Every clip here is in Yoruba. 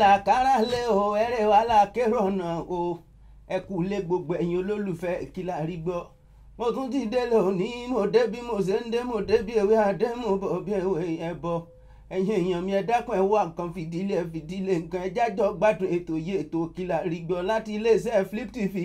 wàhálà kára lé o ẹrẹ wàhálà kérò ọ̀nà o ẹ kú lé gbogbo ẹ̀yin olólùfẹ́ Kí La Rí Gbọ́. Mo tún ti dé lónìí, mo dé bí mo ṣe ń dé, mo dé bí ewé adé, mo bọ̀ bí ewé ẹbọ. Ẹ̀yin èèyàn mi ẹ dákun ẹ wá nǹkan fìdílé nǹkan ẹ jájọ́ gbádùn ètò yìí, ètò Kí La Rí Gbọ́ láti iléeṣẹ́ Flip TV.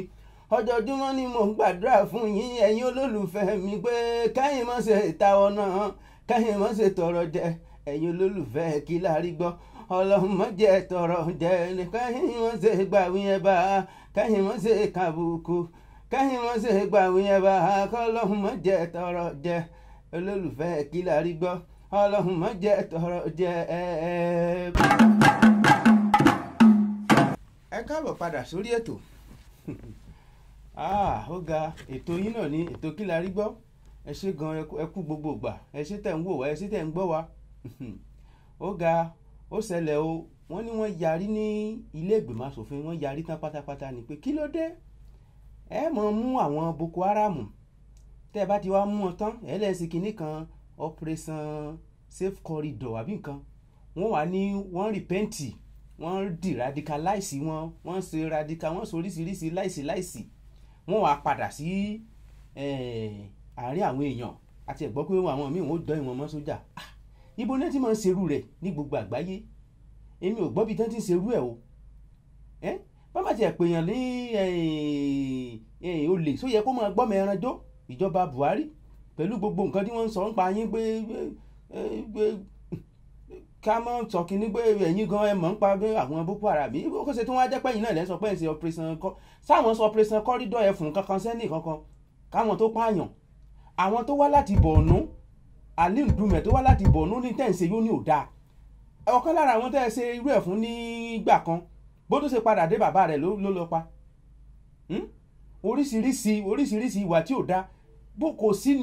Ọjọ́júmọ́ ni mo ń gbàdúrà fún yín ẹ̀yin olólùfẹ́ mi pé kẹ́yìn má ṣe ta ọ̀nà, kẹ́yìn má ṣe tọrọ jẹ. Ẹ̀yin olólùfẹ́ Kí La Rí Gbọ́, Ọlọ́run má jẹ́ tọrọ jẹ ní kẹ́yìn má ṣe gbàwí ẹ bá, kẹ́yìn má ṣe kàbùkù, kẹ́yìn má ṣe gbàwí ẹ bá, kọ́lọ́run má jẹ́ tọrọ jẹ. Olólùfẹ́ Kí La Rí Gbọ́, Ọlọ́run má jẹ́ tọrọ jẹ. Ẹ káàbọ̀ padà sórí ètò. Ó ga ètò yín náà ní ètò Kí La Rí Gbọ́. Ẹ ṣé gan, ẹ kú gbogbo ìgbà, ẹ ṣé tẹ̀ ń wò wá, ẹ ṣé tẹ̀ ń gbọ́ wá. Ó ga ó ṣẹlẹ̀ o, wọ́n ní wọ́n yarí ní ilé ìgbìmọ̀ asòfin, wọ́n yarí tán pátápátá ni pé kí ló dé ẹ mọ̀ mú àwọn Boko Haram, tẹ́ ẹ bá ti wá mú wọn tán ẹ lẹ́sìn kínní kan Operation Safe Corridor àbí nǹkan, wọ́n wà ní wọ́n rìpẹ́ǹtì, wọ́n radicalize wọn, wọ́n ṣe radical, wọ́n ṣe oríṣiríṣi láìsí wọ́n wà padà sí àárín àwọn èèyàn àti ẹ̀gbọ́ pé àwọn míì wọ́n dọ́ ìwọ̀n mọ́ sójà. Ibo náà ti máa ń ṣerú rẹ̀ ní gbogbo àgbáyé, èmi ò gbọ́ bí tán ti ń ṣerú ẹ̀ o. Bàbá tiẹ̀ pèèyàn ní olè só yẹ kó máa gbọ́mọ ẹran jó ìjọba Buhari pẹ̀lú gbogbo nǹkan tí wọ́n ń sọ ń pa yín pé ká mọ́ sọ kínní pé ẹ̀yin gan ẹ mọ̀ ń pa àwọn Boko Haram bí kò ṣe tí wọ́n á jẹ́ pẹ́yìn náà lẹ́ sọ pé ẹ̀ ṣe operation sáwọn sọ operation corridor ẹ̀ fún kankan sẹ́ni kankan káwọn tó pààyàn, àwọn tó wá láti Borno, Ali Ndume tó wá láti Borno ní tẹ̀sí yóò ní ò dáa. Ọ̀kan lára àwọn tẹ́ ẹ ṣe irú ẹ̀ fún nígbà kan bó tó ṣe padà dé bàbá rẹ̀ ló lọ pa. Oríṣiríṣi ìwà tí ò dáa bó kò sí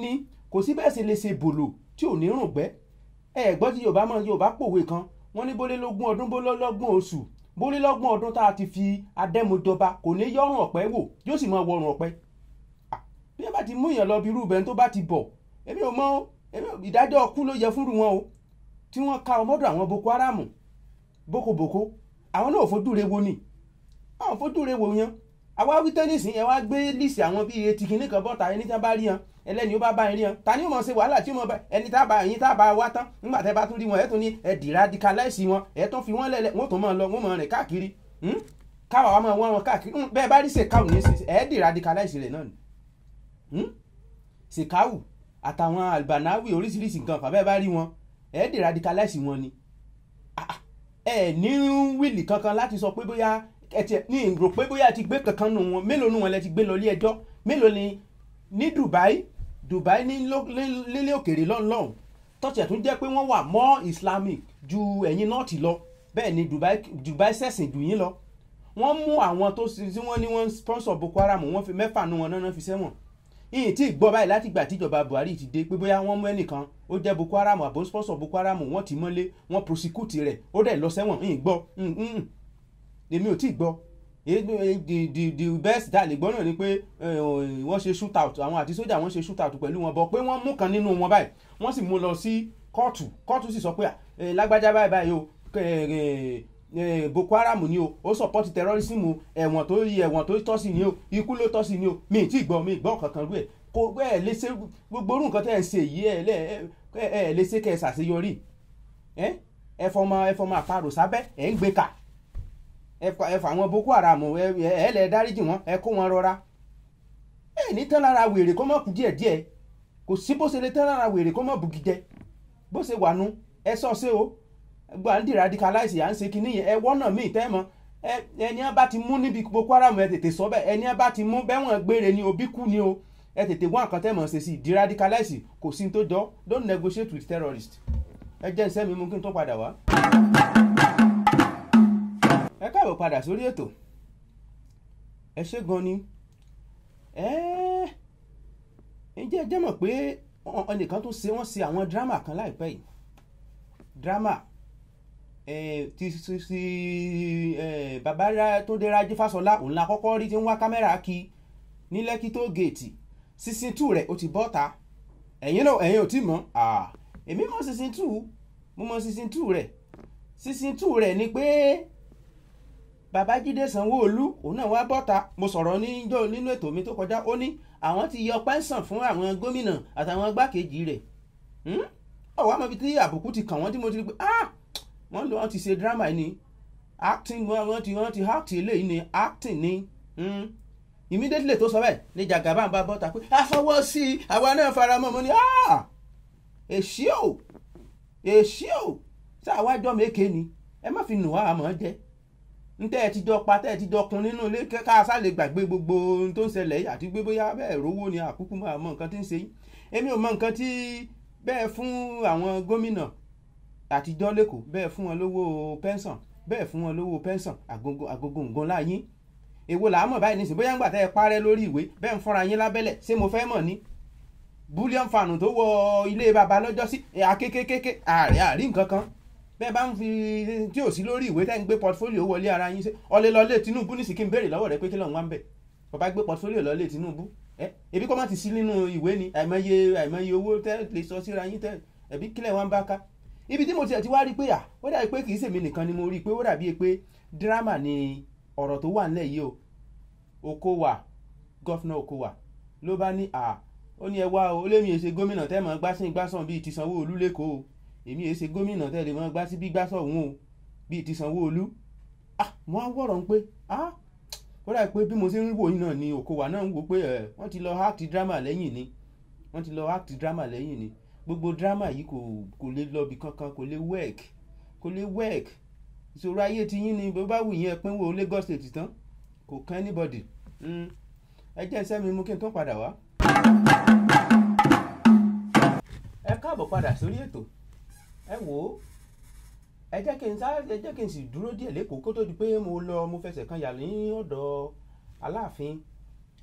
bẹ́ẹ̀ ṣe lè ṣe bòlò tí ò ní rùn gbẹ́. Ẹ gbọ́ tí Yorùbá pòwe kan, wọ́n ní bólé lógún ọdún bólé lọ́gbọ̀n oṣù bólé lọ́gbọ̀n ọdún tá a ti fi adẹ́mujọba kò ní yọrùn ọ̀pẹ wò yóò sì mọ wọrùn ọ̀pẹ. Bí ẹ bá ti mú èèyàn lọ bí irú bẹ́ẹ̀ tó bá ti bọ̀, èmi ò mọ̀ ìdájọ́ ọkú ló yẹ fúnru wọn o tí wọ́n ká ọmọdọ̀ àwọn Boko Haram boko àwọn náà fojú re wo ni, àwọn fojú re wo yan. Àwa wí tẹ́nìsì ẹ wá gbé líìsì àwọn bíi etí kìíní kan bọ́ta ẹni tí wọ́n bá rí yan ẹlẹ́ni ó bá bá rí yan, ta ni ó mọ̀ ṣe wàhálà tí ó mọ̀ bá ẹni tá a bá wá tán nígbà tẹ́ bá tún rí wọn ẹ tún ní ẹ radicalize wọn ẹ tún fi wọn lẹ́lẹ̀ wọ́n tó máa lọ wọ́n máa rìn káàkiri káwa wa máa wọ́n wọn káàkiri bẹ́ẹ̀ bá rí ṣèkáwù ní ẹ radicalize rẹ̀ náà ni ṣèkáwù àtàwọn albanawi oríṣiríṣi nǹkan fà bẹ́ẹ̀ bá rí wọn ẹ radicalize wọn ni. Ẹ ní wíìlì kankan láti sọ pé bóyá ẹ ti ní ìrò pé bóyá ti gbé kankan nù wọn, mélòó nù wọn lẹ ti gbé lọ ilé ẹjọ́, mélòó ni ní Dubai ní lílé òkèèrè lọ́nlọ́hùn tọ́tẹ̀ tún jẹ́ pé wọ́n wà mọ́ Islamic ju ẹ̀yin nọ́ọ̀tì lọ, bẹ́ẹ̀ ni Dubai ṣẹ̀sìn jù yín lọ. Wọ́n mú àwọn tó tí wọ́n ní wọ́n sponsor Boko Haram, wọ́n fi 4 nù wọn náà fi sẹ́wọ̀n. Ìyìn tí gbọ́ báyìí láti ìgbà tíjọba Buhari ti dé pé bóyá wọ́n mú ẹnìkan ó jẹ́ Boko Haram àbò sponsor Boko Haram, wọ́n ti mọ́lé, wọ́n prosecute rẹ̀ ó dẹ̀ lọ sẹ́wọ̀n. Ìyìn gbọ́ èmi ò tí gbọ́. The best tá a lè gbọ́ náà ni pé wọ́n ṣe shoot out, àwọn àti sójà wọ́n ṣe shoot out pẹ̀lú wọn bọ̀ pé wọ́n mú kan nínú wọn báyìí wọ́n sì mú lọ sí kóòtù sì sọ pé lágbájá báyìí o Boko Haram ni o, ó support terrorism o, ẹ̀wọ̀n tó tọ́ sí ni o, ikú ló tọ́ sí ni o. mi gbọ́ kankan rú ẹ̀ kó ẹ̀ lè ṣe gbogbo orú nǹkan tẹ́ ẹ̀ ń ṣe yìí ẹ̀ lè ṣe kẹ́ ẹ̀ ṣàṣeyọrí. ẹ fọmọ àparò sábẹ́ ẹ̀ ń gbé kà, ẹ fà àwọn Boko Haram ẹ lẹ dáríjì wọn, ẹ kó wọn rọra. Ẹ ní tán lára wèrè kó mọ̀ kú díẹ̀díẹ̀, kò sí bó ṣe lè tán lára wèrè kó mọ̀ bù gidẹ bó ṣe wà nú. Ẹ sọ ṣé o gbà ń di radicalize à ń ṣe kinní yẹn, ẹ wọ́nà míì tẹ́ mọ́. Ẹni á bá ti mú níbi Boko Haram ẹ tètè sọ bẹ́ẹ̀, ẹni á bá ti mú bẹ́wọ̀n gbére ni òbí kú ni o, ẹ tètè wọ́n àkàn tẹ́ mọ̀ ṣe sí di radicalize, kò sí tó jọ. Don't negotiate with terrorists. Ẹ jẹ́ ǹsẹ́ mi mú kí n tó padà wá. Ẹ káàbọ̀ padà sórí ètò. Ẹ ṣé gan ni. Ǹjẹ́ ẹ jẹ́ mọ̀ pé ẹnìkan tó wọ́n ṣe àwọn drama kan láìpẹ́ yìí. Drama ti bàbá tó dé Rájí Fáṣọlá òun la kọ́kọ́ rí tí ń wá kámẹ́rà kí ní Lẹ́kí tó géètì. Season 2 rẹ̀ ó ti bọ́ta. Ẹ̀yin ò tí mọ̀. Èmi mọ̀ Season 2, mo mọ̀ Season 2 rẹ̀. Season 2 rẹ̀ ni pé Babájídé Sanwó-Olú òun náà wá bọ́ta, mo sọ̀rọ̀ nínú ètò mi tó kọjá, ó ní àwọn ti yọ pẹ́ńsàn fún àwọn gómìnà àtàwọn igbákejì rẹ̀. ọ̀wọ́ àmọ́ ibi tí àbùkù ti kàn wọ́n tí mo ti rí pé wọ́n ti ṣe drama ni acting, wọ́n ti act eléyìí ni acting ni. Immediately tó sọ bẹ́ẹ̀ ní Jagaban bá bọ́ta pé àfọwọ́ sí i àwa náà faramọ́. mo ní èsì ò tí àwa jọ méke ni ẹ má fi nù wá àmọ́ jẹ́ ntẹ́ ẹ ti jọ pa tẹ́ ẹ ti jọ kun nínú ilé ká sá lè gbàgbé gbogbo ohun tó ń ṣẹlẹ̀ àti gbé bóyá bẹ́ẹ̀ rówó ni àkúkú máa mọ nǹkan tí ń ṣe yín. Èmi ò mọ nǹkan tí bẹ́ẹ̀ fún àwọn gómìnà àtijọ́ lẹ́kọ̀ọ́, bẹ́ẹ̀ fún wọn lówó pẹ́ńsàn, bẹ́ẹ̀ fún wọn lówó pẹ́ńsàn àgógó nǹkan láyín. Èwo làá mọ̀ báyìí nísìnyí bóyá ń gbà tẹ́ ẹ parẹ́ lórí ìwé bẹ́ẹ̀ ń fọ́ra yín lábẹ́lẹ̀, ṣé mo fẹ́ mọ̀ ni. Bullion fan tó wọ ilé baba lọ́jọ́ sí akékékéké àrí nǹkan kan. Bẹ́ẹ̀ bá ń fi tí ò sí lórí ìwé tẹ́ ń gbé portfolio wọlé ara yín ṣe ọlẹ́ lọlé Tinubu ní sìkí ń béèrè lọ́wọ́ rẹ pé kí lọ́n wá ń bẹ̀. Bàbá gbé portfolio lọlé Tinubu ebi kọ́ má ti sí nínú ìwé ni àìmọye owó tẹ́ lè sọ síra yín tẹ́ ẹ̀bí kílẹ̀ wá ń bá ká. Ibi tí mo ti wá rí pé ó dàbí pé kì í ṣèmi nìkan ni mo rí pé ó dàbí pé dírámà ni ọ̀rọ̀ tó wà nílẹ̀ yìí o. Okowa, gọ́fúnà Okowa ló bá ní ó ní ẹ wá o, ó lémi èsè gómìnà tẹ́ mọ̀ gbásán bíi ti Sanwó-Olú lẹ́kọ̀ọ́ o, èmi èsè gómìnà tẹ́ lè mọ̀ gbá sí bí gbásọ̀ òun o bíi ti Sanwó-Olú. Wọ́n á wọ̀rọ̀ ń pé ó dà pé bí mo ṣe ń wò yín náà ni Okowa náà ń wò pé wọ́n ti lọ act drama lẹ́yìn ni gbogbo drama yìí kò lè lọ bí kankan, kò lè work. Ìṣòro ayé ti yín ni bó bá wù yín ẹ pínwó Lagos State tán kò kàn anybody. ẹ jẹ́ sẹ́mi mú kí n tó padà wá. Ẹ káàbọ̀ padà sórí ètò. Ẹ wò ó, ẹ jẹ́ kí n sì dúró díẹ̀ lẹ́kọ̀ọ́ kó tó di pé mo fẹsẹ̀ kan yà ní ọ̀dọ̀ Aláàfin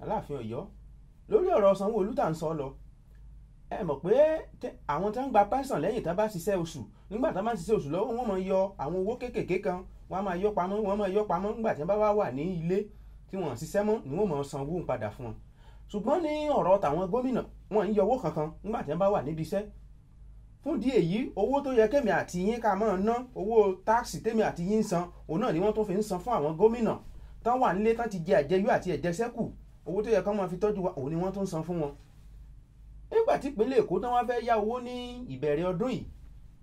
Ọ̀yọ́ lórí ọ̀rọ̀ Sanwó-Olú tá à ń sọ lọ. Ẹ mọ̀ pé àwọn tó ń gba pẹ́ńsàn lẹ́yìn tá bá ṣiṣẹ́ oṣù, nígbà tá bá ń ṣiṣẹ́ oṣù lọ́wọ́ wọ́n máa yọ àwọn owó kéékèèké kan, wọ́n máa yọ pamọ́ nígbà tí wọ́n bá wà ní ilé tí wọ́n ṣiṣẹ́ mọ́ ni wọ́n máa san owó padà fún wọn. Ṣùgbọ́n ní ọ̀rọ̀ tàwọn gómìnà wọ́n ń yọ owó kankan nígbà tí wọ́n bá wà níbi iṣẹ́. Fún díẹ̀ yìí owó tó yẹ kémi àti yín ká máa ná, owó táàsì tèmi àti yín ń san, òun náà ni wọ́n tó fi ń san fún àwọn gómìnà tán wà nílé tán ti jẹ àjẹyó àti ẹ̀jẹsẹ́kù. Owó tó yẹ kán máa fi tọ́jú wa òun ni wọ́n tó ń san fún wọn. Nígbà tí ìpínlẹ̀ Èkó tán wọ́n fẹ́ yá owó ní ìbẹ̀rẹ̀ ọdún yìí,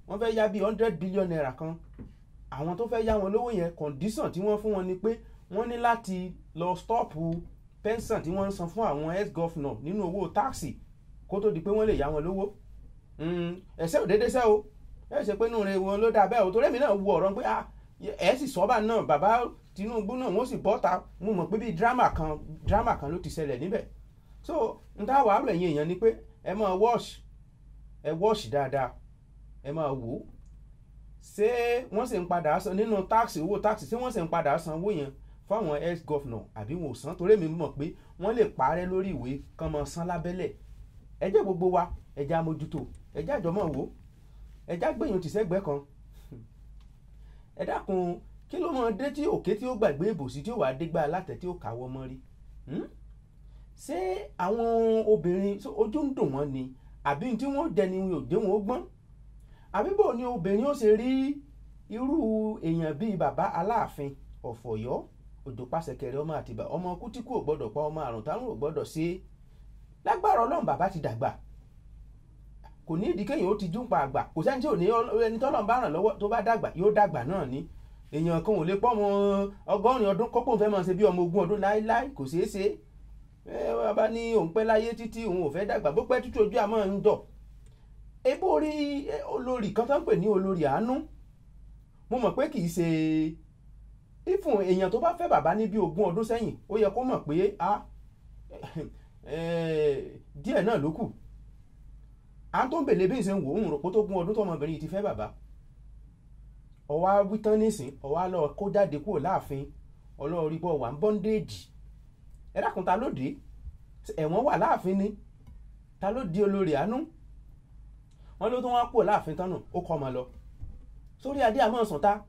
wọ́n fẹ́ yá bíi 100 billion naira kan. Àwọn tó fẹ́ yá wọn lówó yẹn condition tí wọ́n fún wọn ni pé wọ́n ní láti lọ stọ́ọ̀pù pension tí wọ́n ń san fún àwọn ex-governor nínú owó táàsì kó tó di pé wọ́n lè yá wọn lówó. Ẹ̀ṣẹ̀ ò déédéé sẹ́ o, ẹ ṣe pé inú rẹ̀ wọn ló dà bẹ́ẹ̀ o, torí èmi náà wo ọ̀rọ̀ pé ẹ sì sọ́ọ́bà náà bàbá Tinubu náà wọ́n sì bọ́ta, mo mọ̀ pé bíi drama kan ló ti ṣẹlẹ̀ níbẹ̀. So n ta wàá rẹ̀ yín èèyàn ni pé ẹ máa wash dáadáa, ẹ máa wò ó ṣé wọ́n sì ń padà san nínú owó táàsì, ṣé wọ́n sì ń padà san owó yẹn fáwọn ex-governor àbí wọn ò san, torí èmi mọ̀ pé wọ́n lè parẹ́ lórí ìwé kan máa san lábẹ́lẹ̀. Ẹ jẹ́ gbogbo wa ẹ jẹ́ amójútó, ẹ jẹ́ àjọmọ̀ wò, ẹ jẹ́ àgbẹ̀yìn tìṣẹ́gbẹ́ kan. Ẹ dákun, kí ló máa dé tí òkè tí ó gbàgbé ìbòsí tí ó wàá dégbà látẹ̀ tí ó káwọ́ mọ́ rí? Ṣé àwọn obìnrin ojú ń dùn wọ́n ni àbí tí wọ́n jẹ ni wọn ò dé wọn ó gbọ́n? Àbí bò ni obìnrin ó ṣe rí irú èèyàn bíi bàbá Aláàfin of Ọ̀yọ́, Òjó Pàṣẹkẹrẹ ọmọ Àtìbà, ọmọ Kútíkù ò gbọ́dọ̀ pa, ọmọ àrùn táwọn ò gbọ́dọ̀ ṣe. Lágbára Ọlọ́run bàbá ti dàgbà, kò ní ìdí kéèyàn ó ti jú pa àgbà, kò sẹ́ni tí ò ní ẹni tọ́lọ́run bá ràn lọ́wọ́ tó bá dàgbà yóò dàgbà náà ni. Èèyàn kan ò lè pọ́ ọmọ 100 ọdún kọ́pọ̀ fẹ́ máa ṣe bí ọmọ 20 ọdún láíláí, kò ṣeé ṣe. Bàbá ní òun pẹ́ láyé títí òun ò fẹ́ dàgbà, bó pẹ́ tútù ojú àmọ́ ń dọ̀. Ebó orí olórí kan tó ń pè ní olórí àánú, mo mọ̀ pé kì í ṣe ìfún èèyàn tó bá fẹ́ bàbá ní bí 20 ọdún sẹ́yìn, ó yẹ kó mọ̀ pé díẹ̀ náà ló kù. À ń tó ń bèlè bí ìṣe ń wò ó rò pé tó 20 ọdún tọmọbìnrin yìí ti fẹ́ bàbá. Ọwá wí tán nísìn, ọwá lọ kó jáde kúrò láàfin, ọlọ́ọ̀rí bọ̀ wà ń bọ́ndéèjì. Ẹ dákun, ta ló dé? Ẹ̀wọ̀n wà láàfin ni, ta ló di olórí àánú? Wọ́n ló tún wá kúrò láàfin tán náà, ó kọ́ ọmọ lọ sórí adé àmọ́ sùn ta.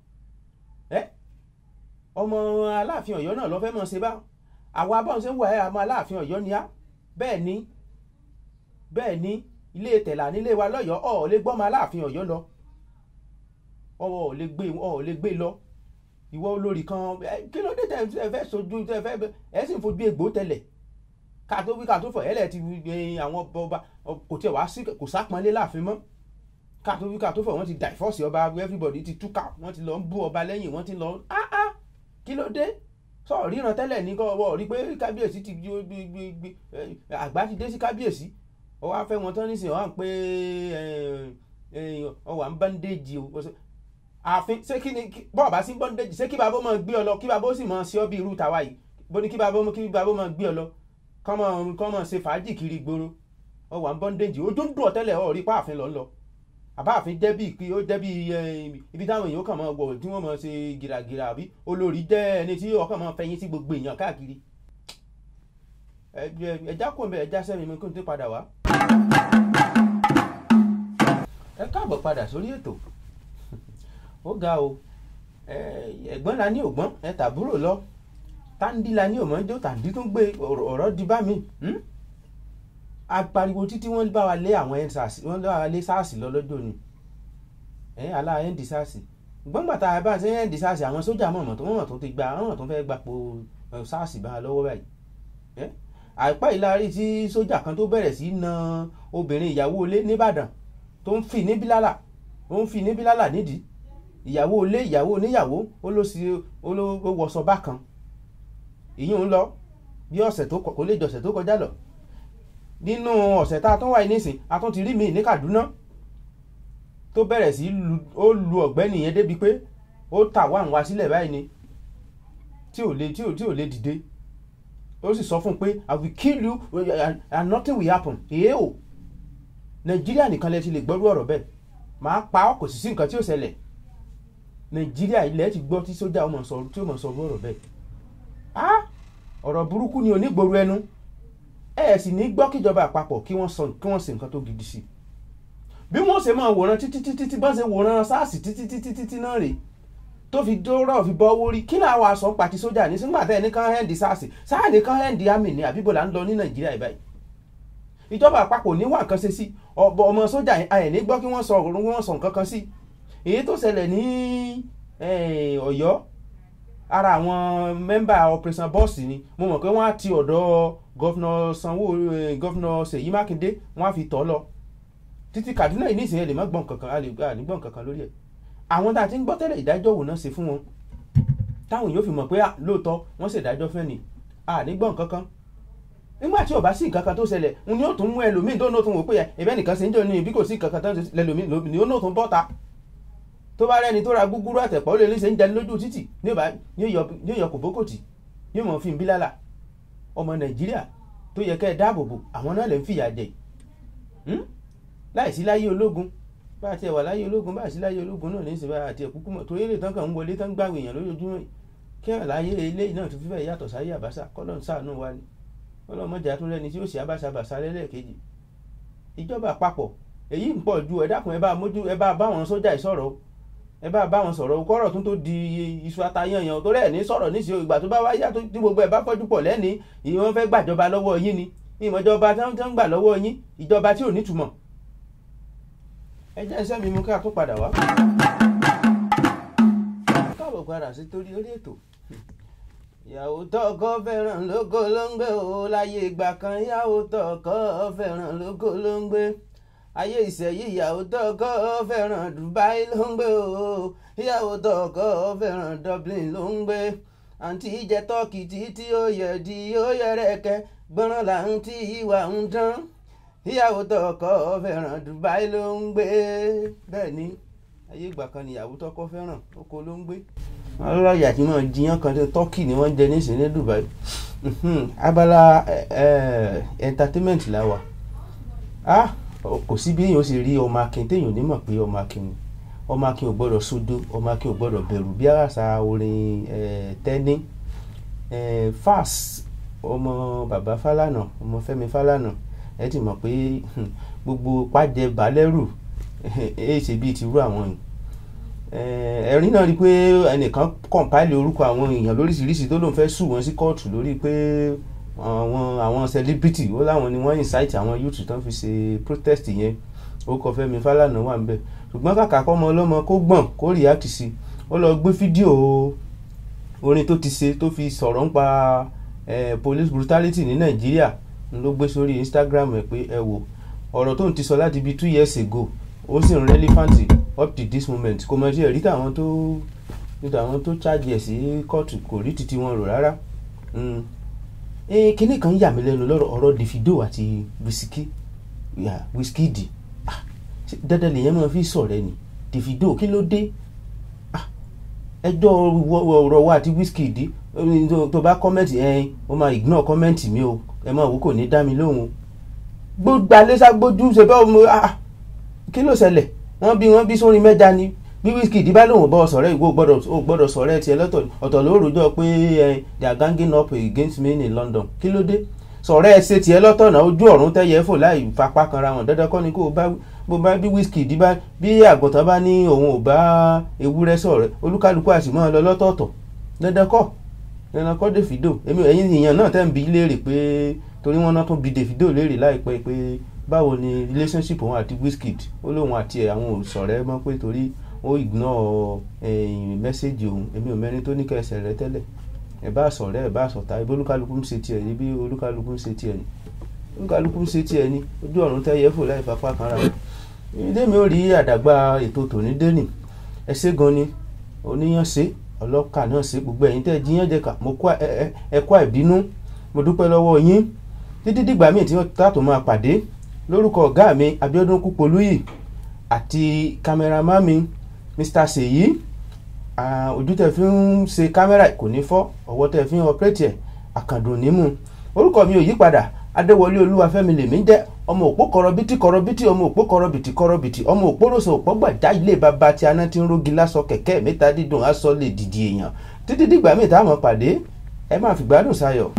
Ọmọ Aláàfin Ọ̀yọ́ náà lọ fẹ́ mọ̀ ṣe bá àwọn abọ́n ṣe ń wà àmọ́ Aláàfin Ọ̀yọ́ ni á. Bẹ́ẹ̀ ni ilé tẹ̀là nílé wa lọ́yọ̀ọ́ ọ̀ lè gbọ́mọ Aláàfin Ọ̀yọ́ lọ, ọ̀ lè gbé lọ. ìwọ olórí kan kí ló dé tẹ́ fẹ́ sojú tẹ́ fẹ́ ẹ sì ń fojú egbò tẹ́lẹ̀ ká tó wí ká tó fọ̀ ẹlẹ́ ti àwọn ọba kò tiẹ̀ wá sí kò sápọnlé láàfin mọ́ ká tó wí ká tó fọ̀ wọ́n ti divorce ọba everybody ti túká wọ́n ti lọ ń bú ọba lẹ́yìn wọ́n ti lọ kí ló dé sọ ríran tẹ́lẹ̀ ní kọ́ ọwọ́ rí pé kábíyèsí ti àgbà ti dé sí kábíyèsí ó wá fẹ́ wọn tán nísìnyí wọ́n pé ọwà ń bandage o àfin ṣé kí ni bọ́ọ̀ bá sí bandage ṣé kí bàbá máa gbé ọ lọ kí bàbá ó sì máa ṣe ọ bí irú tàwa yìí bó ní kí bàbá máa gbé ọ lọ kọ́ máa ṣe fàájì kiri ìgboro ọwà ń bandage ojú ń dùn ọ tẹ́lẹ̀ ọ rí pa àfin lọ àbáàfin jẹ́ bí ìpín ó jẹ́ bí ibi táwọn èèyàn kàn máa wọ̀ tí wọ́n máa ṣe gìràgìrà àbí olórí jẹ́ ẹni tí ọkàn máa fẹ̀yìn sí gbogbo èèyàn káàkiri ẹja kò mbẹ ẹja sẹ́mi mi kó n tó padà wá. ẹ káàbọ̀ padà sórí ètò ó ga o ẹ̀gbọ́n la ní ògbọ́n ẹ tàbúrò lọ táǹdí la ní òmọ́jọ́ tàǹdí tó ń gbé ọ̀rọ̀ di bá mi. Apariwo títí wọ́n bá wa lé àwọn SARS wọ́n bá wa lé SARS lọ lọ́jọ́ ni alá ẹ̀ǹdì SARS gbọ́ngbàtà bá ṣe ẹ̀ǹdì SARS àwọn sójà mọ̀mọ́ tó ti gba àwọn tó fẹ́ gbapò SARS bá lọ́wọ́ báyìí àìpẹ́ ìlarí tí sójà kan tó bẹ̀rẹ̀ sí na obìnrin ìyàwó ilé nìbàdàn tó ń fi ní bílálà nídìí ìyàwó ilé ìyàwó oníyàwó ó ló wọṣọ bákan ìyún ń lọ bí ọ̀sẹ̀ tó kò lè jọ̀sẹ̀ tó kọjá lọ nínú ọ̀sẹ̀ tá a tún wáyé nísìn a tún ti rí mi ní Kaduna tó bẹ̀rẹ̀ sí lu ọ̀gbẹ́ni yẹn débi pé ó tà wá àwọn asílẹ̀ báyìí ni tí ò lè dìde ó sì sọ fún un pé I will kill you and nothing will happen èé o Nàìjíríà nìkan lẹ ti lè gbọ́rú ọ̀rọ̀ bẹ́ẹ̀ máa pa ọ́ kò sì sí nǹkan tí ó ṣẹlẹ̀ Nàìjíríà ilẹ̀ ti gbọ́ tí sójà tí ó mọ̀ sọ ọ̀rọ̀ bẹ́ẹ̀ ọ̀rọ̀ burúkú ni onígboro ẹnu ẹ sì ní gbọ́ kíjọba àpapọ̀ kí wọ́n ṣe nǹkan tó gidi sí bí wọ́n ṣe máa wòran títí bá ṣe wòran SARS títí náà rèé tó fi dọ́rọ̀ fi bọ́ owó rí kí làwọn aṣọ pàtí sójà ní sígbà tẹ́ ní kán hẹ́ndì SARS sáà ní kán hẹ́ndì àmì ní àbíbò là ń lọ ní Nàìjíríà ìbáyìí ìjọba àpapọ̀ níwà nǹkan ṣe sí ọmọ sójà àyẹ̀ní gbọ́ kí wọ́n sọ nǹkan kan sí èyí tó ṣẹlẹ̀ ní Ọ̀yọ́ ara àwọn mẹ́mbà Operation Boss ni mo mọ̀ pé wọ́n á ti ọ̀dọ̀ gọ́fúnà Ṣèyí Mákindé wọ́n á fi tọ́ lọ títí Kaduna yìí nísìnyẹn lè má gbọ́n kankan ànígbọ́n kankan lórí ẹ̀ àwọn tá a ti ń gbọ́ tẹ́lẹ̀ ìdájọ́ wò náà ṣe fún wọn táwọn yóò fi mọ̀ pé lóòótọ́ wọ́n ṣèdájọ́ fẹ́ ni ànígbọ́n kankan nígbà tí ó bá sí nǹkan kan tó ṣẹlẹ̀ n ni ó tún mú ẹlòmíì tó náà tún wò pé ẹ̀bẹ́ nìkan ṣe ń jọ ní ibi kò sí nǹkan kan tó lẹ́lòmíì ni ó náà tún bọ́ta tó bá rẹ́ni tó ra gúgúrú àtẹ̀pọ̀ ó lè ní ṣe ń jẹni lójú títì yóò yọ kòbókòtì yóò mọ̀ fi ń bílálà ọmọ Nàìjíríà tó yẹ kẹ́ ẹ dáàbò bò àwọn náà lè ń fìyà jẹ láìsí láyé ológun bá a ti wà láyé ológun bá a sí láyé ológun náà ní ìsìnbá àti ẹ̀kúkú mọ̀ torí èlé tán kàn ń wọlé tán gbàwé èèyàn lójoojúmọ́ kí ẹ̀ láyé eléyìí náà tó fífẹ́ yàtọ̀ sáyé Àbáṣà kọ́lọ́ ń ṣàánú wa ni ọlọ́mọjà tó rẹni tí ó sì Àbáṣà lẹ́lẹ́kejì ìjọba àpapọ̀ èyí ń pọ̀ ju ẹ dákun ẹ bá báwọn sójà ìsọ̀rọ̀ ẹ bá báwọn sọ̀rọ̀ kọ́rọ̀ tó di iṣu atayanyan tó rẹ̀ ní sọ̀rọ̀ níṣẹ́ ìgbà tó bá wáyá tí gbogbo ẹ̀ bá fọ́jú pọ̀ lẹ́ni ìwọ́n fẹ́ gbàjọba lọ́wọ́ yín ni ìmọ̀jọba tí wọ́n gbà lọ́wọ́ yín ìjọba tí ò nítumọ̀ ẹ jẹ́ iṣẹ́ mi mú ká tó padà wá. káàbọ̀ padà sí torí orí ètò ìyàwó tọkọ fẹ́ràn lóko ló ń gbé o láyé ìgbà kan ìyàwó tọkọ fẹ́ràn lóko ló ń gbé ayé ìṣẹ̀yí ìyàwó tọkọ fẹ́ràn Dubai ló ń gbé o ìyàwó tọkọ fẹ́ràn Dublin ló ń gbé àǹtí jẹ tọ́kì tí ó yẹ di ó yẹ rẹ̀kẹ́ gbọ́nrán là ń tí ìwà ń dán ìyàwó tọkọ fẹ́ràn Dubai ló ń gbé bẹ́ẹ̀ ni ayé ìgbà kan ni ìyàwó tọkọ fẹ́ràn oko ló ń gbé ọlọ́yà tí wọ́n jiyàn kan tó tọ́kì ni wọ́n jẹ nísìnyí ní Dubai abala entertainment la wà kò sí bí èèyàn ṣe rí ọmọ akin téèyàn ní mọ̀ pé ọmọ akin ni ọmọ akin ò gbọ́dọ̀ sódó ọmọ akin ò gbọ́dọ̀ bẹ̀rù bí àṣà orin tẹ́ni fas ọmọ bàbá Fálànà ọmọ Fẹ́mi Fálànà ẹ ti mọ̀ pé gbogbo pàjẹ balẹ́rù ṣe bíi ti rú àwọn yìí ẹ̀rín náà rí i pé ẹnìkan kọ̀ǹpáìlì orúkọ àwọn èèyàn lóríṣiríṣi tó lóun fẹ́ sùn wọ́n sí kóòtù lórí pé àwọn celebrity ó láwọn ni wọ́n incite àwọn youth tán fi ṣe protest yẹn ó kọ Fẹ́mi Fálànà wà ń bẹ̀ ṣùgbọ́n kàkà kọ́ ọmọ ọlọ́mọ kó gbọ̀n kó react sí ó lọ gbé fídíò orin tó ti ṣe tó fi sọ̀rọ̀ nípa police brutality ní Nàìjíríà ló gbé sórí Instagram ẹ̀ pé ẹ wò ọ̀rọ̀ tó ń ti sọ láti bíi 2 years ago ó sì ń relevant up to this moment kò mọ̀ sí ẹ̀rí tàwọn tó charge ẹ̀ sí kóòtù kò rí títí wọn rò rárá. Kíní kan yà mí lẹ́nu lọ́rọ̀ ọ̀rọ̀ Davido àti Wizkid dandan lèyẹn máa fi sọ̀rọ̀ ni Davido kí ló dé ẹjọ́ ọ̀rọ̀ wa àti Wizkid tó bá kọ́mẹ́ǹtì ó máa ignore kọ́mẹ́ǹtì mi o ẹ máa wò kò ní dá mi lóhùn gbogbo alẹ́sà gbójú ṣe bẹ́ẹ̀ mo kí ló ṣẹlẹ̀ wọ́n bí sórin mẹ́ta ni bí Wizkid bá lóhùn bọ́ sọ̀rọ̀ ìwọ gbọ́dọ̀ sọ̀rọ̀ ẹ̀ tiẹ̀ lọ́tọ̀ ọ̀tọ̀ ló rojọ́ pé they are ganging up against me in London kí ló dé sọ̀rọ̀ ẹ̀ ṣe tiẹ̀ lọ́tọ̀ náà ojú ọ̀run tẹ́yẹ fò láì fapá kanra wọn dandan kọ́ ni kó bó bá bí Wizkid bá bí àgùntàn bá ní òun ò bá ewúrẹ́ sọ̀rọ̀ olúkálukú àṣìmọ́ lọ lọ́tọ̀ọ̀tọ̀ dandan kọ́ Davido ẹ̀yin èèyàn náà tẹ́ ń bi léèrè pé torí wọ́n náà tún bi Davido léèrè láìpẹ́ pé báwo ni relationship òun àti Wizkid ó lóun àti àwọn òṣọ̀rẹ́ mọ́ pé torí ó ignore mẹ́sẹ̀gì òun èmi ò mẹ́rin tó ní kẹsẹ̀ rẹ tẹ́lẹ̀ ẹ bá sọ̀rẹ́ ẹ bá sọ̀tá ibi olúkálukú ń ṣe tiẹ̀ ní bí olúkálukú ń ṣe tiẹ̀ ní olúkálukú ń ṣe tiẹ̀ ní ojú ọ̀run tẹ́yẹ fò láì fapá kanra ilé mi ò rí àdàgbà ètò tòní dẹ́nì ẹ ṣé gan ni oníyàn ṣe ọlọ́kà náà ṣe gbogbo ẹ̀yin tẹ́ jíyàn jẹ́ka mo kó ẹ̀kọ́ àìbínú mo dúpẹ́ lọ́wọ́ yín títí dìgbà míì tí wọ́n tààtò máa pàdé lórúkọ ọ̀gá mi Abíọ́dún Kúpolúyì àti kámẹ́rámà mi Mr. Ṣèyí ojú tẹ́ fi ń ṣe kámẹ́rà kò ní fọ́ ọwọ́ tẹ́ fi ń ọpẹ́rẹ́tì ẹ̀ àkàndùn nímú orúkọ mi ò yí padà Adéwọlé Olúwafẹ́mi lèmi jẹ́ ọmọ òpó kọrọbìtì ọmọ òpó kọrọbìtì ọmọ òpó rọ̀ṣọ̀ òpó gbàjá ilé bàbá tí aná ti ń rógi lásọ kẹ̀kẹ́ mẹ́ta dídùn aṣọ lè dìdì èèyàn títí dìgbà míì táwọn pàdé ẹ máa fi gbádùn sáyọ̀.